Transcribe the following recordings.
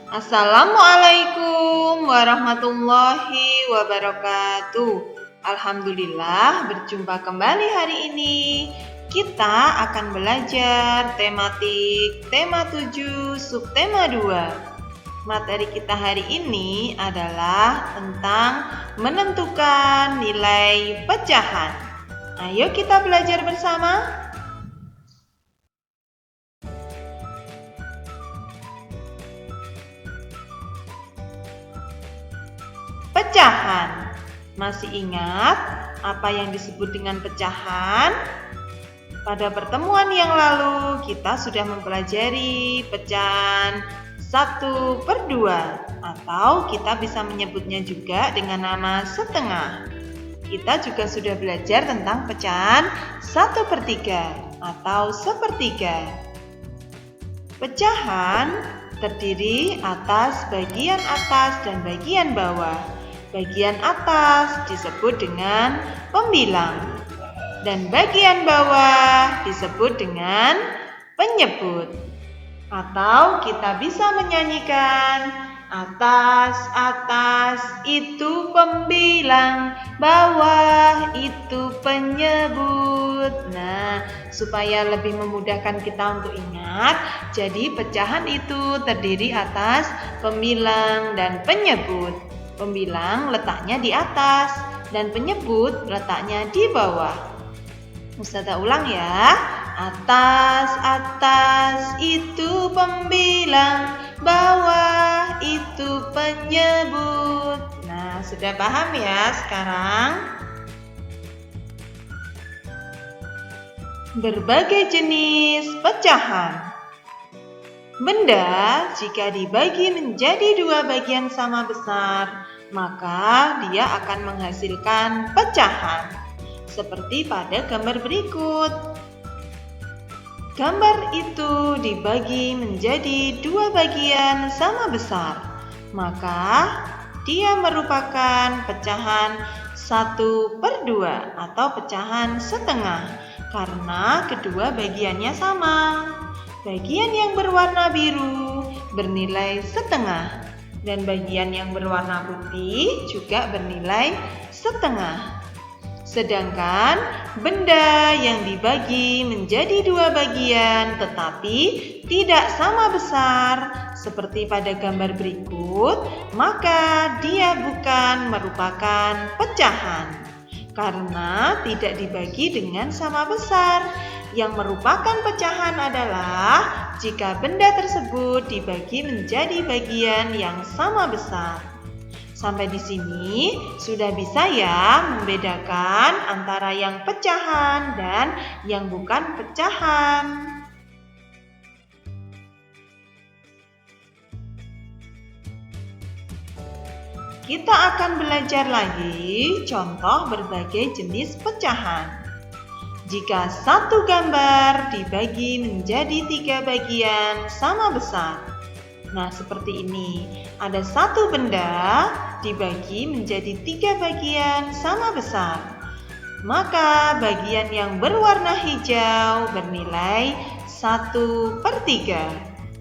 Assalamualaikum warahmatullahi wabarakatuh. Alhamdulillah, berjumpa kembali hari ini. Kita akan belajar tematik tema 7 subtema 2. Materi kita hari ini adalah tentang menentukan nilai pecahan. Ayo kita belajar bersama. Pecahan. Masih ingat apa yang disebut dengan pecahan? Pada pertemuan yang lalu kita sudah mempelajari pecahan 1/2 atau kita bisa menyebutnya juga dengan nama setengah. Kita juga sudah belajar tentang pecahan 1/3 atau sepertiga. Pecahan terdiri atas bagian atas dan bagian bawah. Bagian atas disebut dengan pembilang dan bagian bawah disebut dengan penyebut. Atau kita bisa menyanyikan atas itu pembilang, bawah itu penyebut. Nah, supaya lebih memudahkan kita untuk ingat, jadi pecahan itu terdiri atas pembilang dan penyebut. Pembilang letaknya di atas dan penyebut letaknya di bawah. Ustazah ulang ya. Atas itu pembilang, bawah itu penyebut. Nah, sudah paham ya sekarang? Berbagai jenis pecahan. Benda jika dibagi menjadi 2 bagian sama besar, maka dia akan menghasilkan pecahan. Seperti pada gambar berikut. Gambar itu dibagi menjadi 2 bagian sama besar, maka dia merupakan pecahan 1/2 atau pecahan setengah karena kedua bagiannya sama. Bagian yang berwarna biru bernilai setengah dan bagian yang berwarna putih juga bernilai setengah. Sedangkan benda yang dibagi menjadi 2 bagian tetapi tidak sama besar seperti pada gambar berikut, maka dia bukan merupakan pecahan karena tidak dibagi dengan sama besar. Yang merupakan pecahan adalah jika benda tersebut dibagi menjadi bagian yang sama besar. Sampai di sini sudah bisa ya membedakan antara yang pecahan dan yang bukan pecahan. Kita akan belajar lagi contoh berbagai jenis pecahan. Jika satu gambar dibagi menjadi 3 bagian sama besar. Nah, seperti ini. Ada satu benda dibagi menjadi 3 bagian sama besar. Maka bagian yang berwarna hijau bernilai 1/3.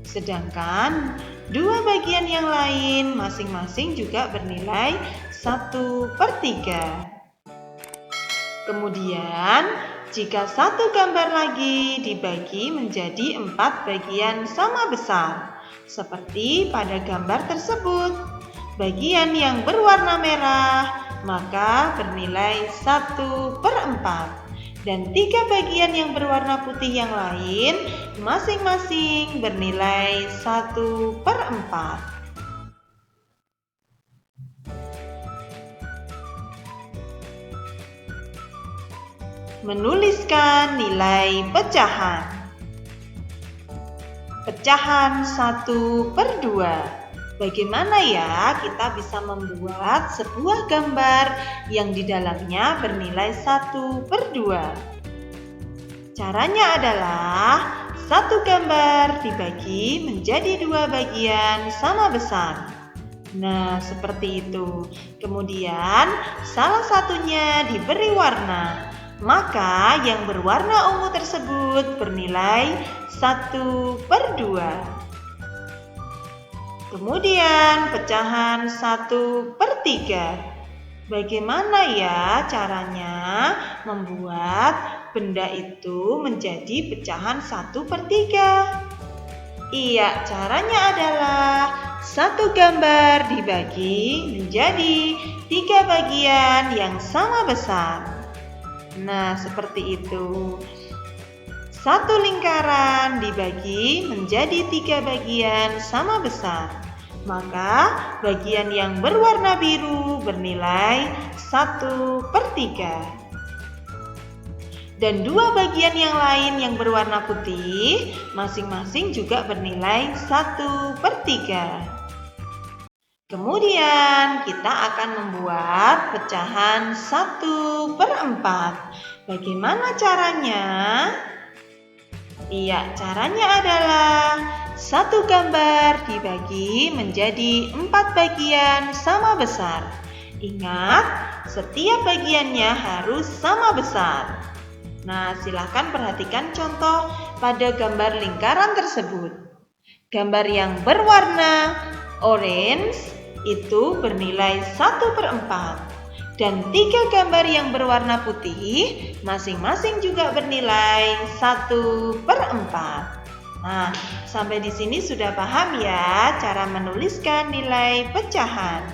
Sedangkan 2 bagian yang lain masing-masing juga bernilai 1/3. Kemudian, jika satu gambar lagi dibagi menjadi 4 bagian sama besar, seperti pada gambar tersebut, bagian yang berwarna merah maka bernilai 1/4 dan 3 bagian yang berwarna putih yang lain masing-masing bernilai 1/4. Menuliskan nilai pecahan. Pecahan 1/2. Bagaimana ya kita bisa membuat sebuah gambar yang di dalamnya bernilai 1/2? Caranya adalah satu gambar dibagi menjadi 2 bagian sama besar. Nah, seperti itu. Kemudian salah satunya diberi warna. Maka yang berwarna ungu tersebut bernilai 1/2. Kemudian pecahan 1/3. Bagaimana ya caranya membuat benda itu menjadi pecahan 1/3? Iya, caranya adalah satu gambar dibagi menjadi 3 bagian yang sama besar. Nah, seperti itu. Satu lingkaran dibagi menjadi 3 bagian sama besar. Maka bagian yang berwarna biru bernilai 1/3. Dan 2 bagian yang lain yang berwarna putih masing-masing juga bernilai 1/3. Kemudian kita akan membuat pecahan 1/4. Bagaimana caranya? Iya, caranya adalah satu gambar dibagi menjadi 4 bagian sama besar. Ingat, setiap bagiannya harus sama besar. Nah, silakan perhatikan contoh pada gambar lingkaran tersebut. Gambar yang berwarna orange itu bernilai 1/4. Dan 3 gambar yang berwarna putih masing-masing juga bernilai 1/4. Nah, sampai di sini sudah paham ya cara menuliskan nilai pecahan.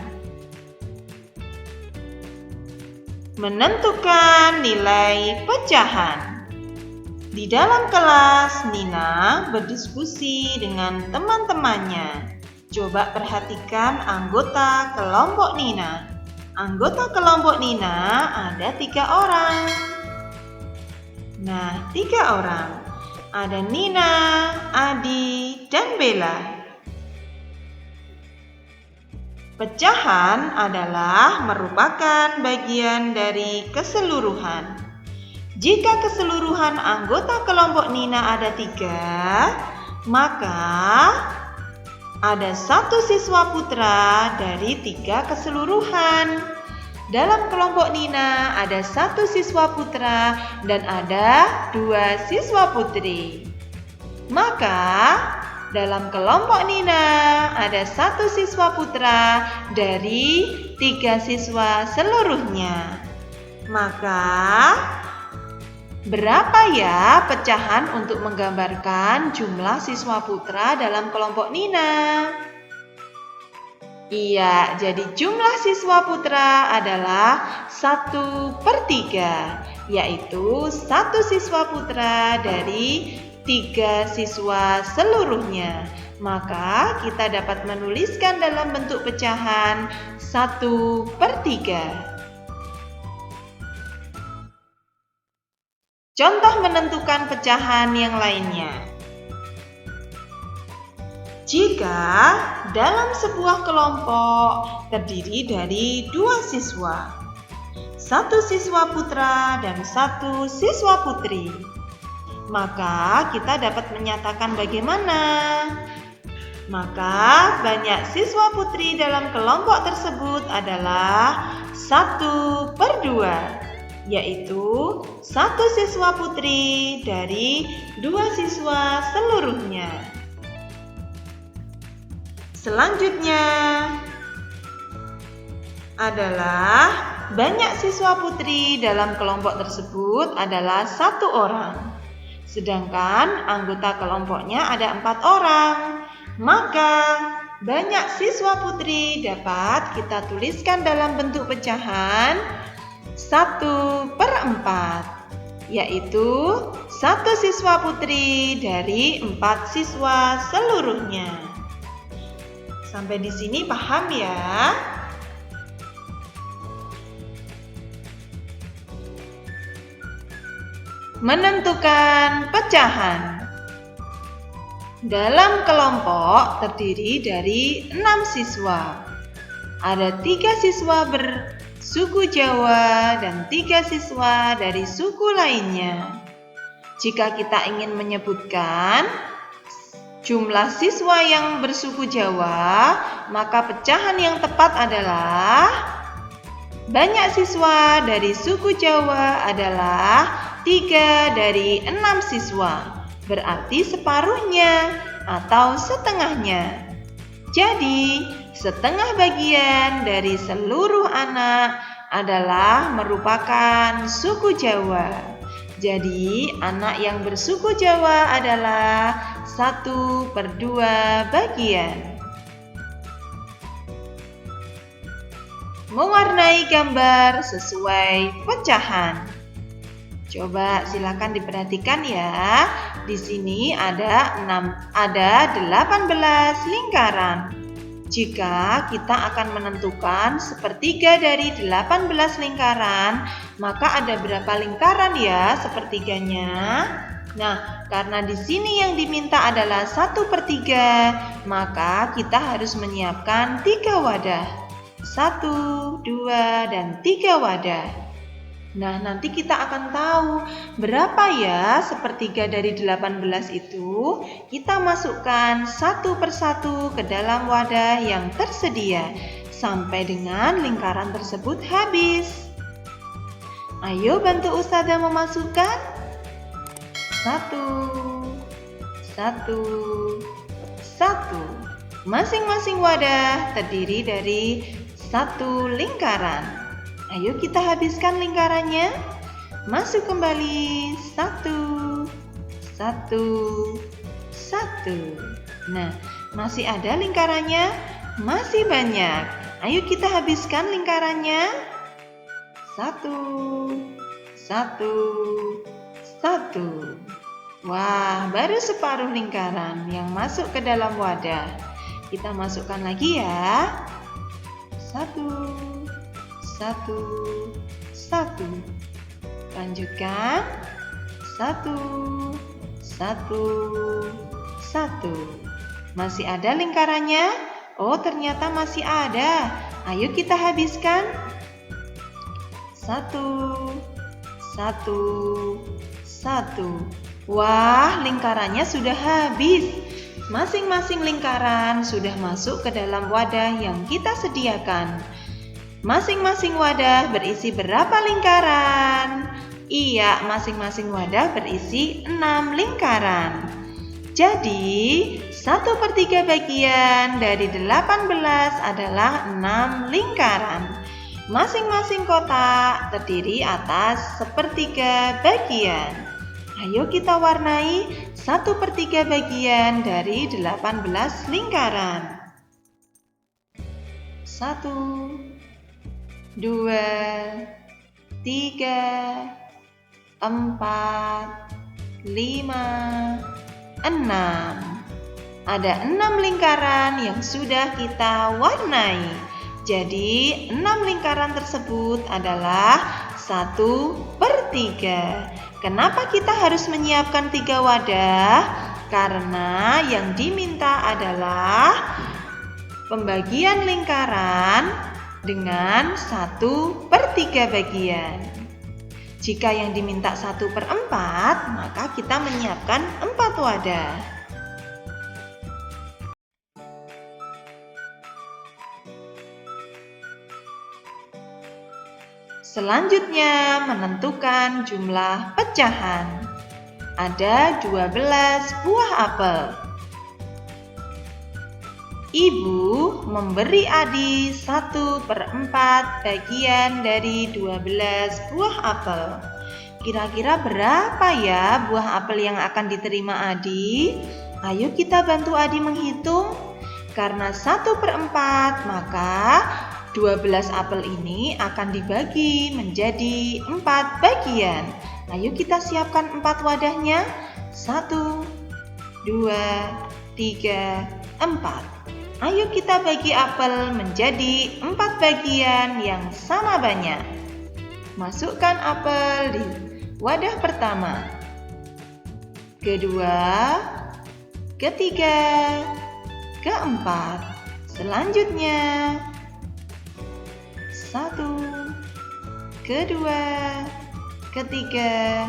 Menentukan nilai pecahan. Di dalam kelas, Nina berdiskusi dengan teman-temannya. Coba perhatikan anggota kelompok Nina. Anggota kelompok Nina ada 3 orang. Nah, 3 orang. Ada Nina, Adi, dan Bella. Pecahan adalah merupakan bagian dari keseluruhan. Jika keseluruhan anggota kelompok Nina ada 3, maka ada 1 siswa putra dari 3 keseluruhan. Dalam kelompok Nina ada 1 siswa putra dan ada 2 siswa putri. Maka dalam kelompok Nina ada 1 siswa putra dari 3 siswa seluruhnya. Maka berapa ya pecahan untuk menggambarkan jumlah siswa putra dalam kelompok Nina? Iya, jadi jumlah siswa putra adalah 1/3, yaitu 1 siswa putra dari 3 siswa seluruhnya. Maka kita dapat menuliskan dalam bentuk pecahan 1/3. Contoh menentukan pecahan yang lainnya. Jika dalam sebuah kelompok terdiri dari 2 siswa, 1 siswa putra dan 1 siswa putri, maka kita dapat menyatakan bagaimana? Maka banyak siswa putri dalam kelompok tersebut adalah 1/2. Yaitu 1 siswa putri dari 2 siswa seluruhnya. Selanjutnya adalah banyak siswa putri dalam kelompok tersebut adalah 1 orang. Sedangkan anggota kelompoknya ada 4 orang. Maka banyak siswa putri dapat kita tuliskan dalam bentuk pecahan 1/4, yaitu 1 siswa putri dari 4 siswa seluruhnya. Sampai di sini paham ya? Menentukan pecahan. Dalam kelompok terdiri dari 6 siswa. Ada 3 siswa bersuku Jawa dan 3 siswa dari suku lainnya. Jika kita ingin menyebutkan jumlah siswa yang bersuku Jawa, maka pecahan yang tepat adalah banyak siswa dari suku Jawa adalah 3 dari 6 siswa, berarti separuhnya atau setengahnya. Jadi, setengah bagian dari seluruh anak adalah merupakan suku Jawa. Jadi, anak yang bersuku Jawa adalah 1/2 bagian. Mewarnai gambar sesuai pecahan. Coba silakan diperhatikan ya. Di sini ada 18 lingkaran. Jika kita akan menentukan sepertiga dari 18 lingkaran, maka ada berapa lingkaran ya sepertiganya? Nah, karena di sini yang diminta adalah 1/3, maka kita harus menyiapkan 3 wadah. 1, 2, dan 3 wadah. Nah, nanti kita akan tahu berapa ya sepertiga dari 18 itu. Kita masukkan satu persatu ke dalam wadah yang tersedia sampai dengan lingkaran tersebut habis. Ayo bantu Ustazah memasukkan. 1, 1, 1. Masing-masing wadah terdiri dari 1 lingkaran. Ayo kita habiskan lingkarannya. Masuk kembali. 1, 1, 1. Nah, masih ada lingkarannya? Masih banyak. Ayo kita habiskan lingkarannya. 1, 1, 1. Wah, baru separuh lingkaran yang masuk ke dalam wadah. Kita masukkan lagi ya. 1, 1, 1. Lanjutkan. 1, 1, 1. Masih ada lingkarannya? Oh, ternyata masih ada. Ayo kita habiskan. 1, 1, 1. Wah, lingkarannya sudah habis. Masing-masing lingkaran sudah masuk ke dalam wadah yang kita sediakan. Masing-masing wadah berisi berapa lingkaran? Iya, masing-masing wadah berisi 6 lingkaran. Jadi, 1/3 bagian dari 18 adalah 6 lingkaran. Masing-masing kotak terdiri atas 1/3 bagian. Ayo kita warnai 1/3 bagian dari 18 lingkaran. 1, 2, 3, 4, 5, 6. Ada 6 lingkaran yang sudah kita warnai. Jadi 6 lingkaran tersebut adalah 1/3. Kenapa kita harus menyiapkan 3 wadah? Karena yang diminta adalah pembagian lingkaran dengan 1/3 bagian. Jika yang diminta 1/4, maka kita menyiapkan 4 wadah. Selanjutnya, menentukan jumlah pecahan. Ada 12 buah apel. Ibu memberi Adi 1/4 bagian dari 12 buah apel. Kira-kira berapa ya buah apel yang akan diterima Adi? Ayo kita bantu Adi menghitung. Karena 1/4, maka 12 apel ini akan dibagi menjadi 4 bagian. Ayo kita siapkan 4 wadahnya. 1, 2, 3, 4. Ayo kita bagi apel menjadi 4 bagian yang sama banyak. Masukkan apel di wadah pertama, kedua, ketiga, keempat. Selanjutnya 1, kedua, ketiga,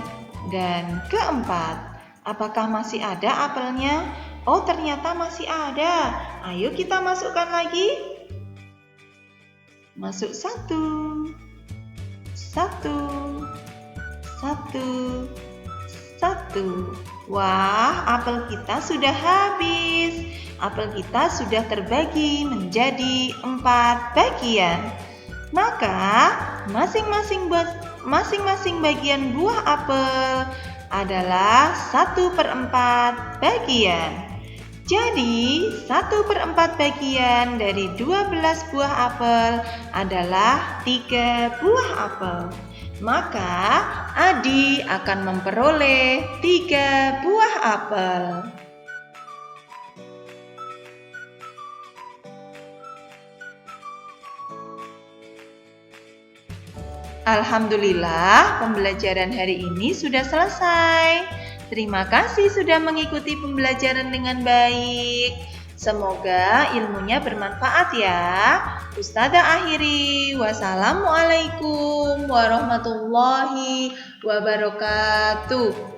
dan keempat. Apakah masih ada apelnya? Oh, ternyata masih ada. Ayo kita masukkan lagi. Masuk 1, 1, 1, 1. Wah, apel kita sudah habis. apel kita sudah terbagi menjadi 4 bagian. Maka masing-masing bagian buah apel adalah 1/4 bagian. Jadi 1/4 bagian dari 12 buah apel adalah 3 buah apel. Maka Adi akan memperoleh 3 buah apel. Alhamdulillah, pembelajaran hari ini sudah selesai. Terima kasih sudah mengikuti pembelajaran dengan baik. Semoga ilmunya bermanfaat ya. Ustazah akhiri. Wassalamualaikum warahmatullahi wabarakatuh.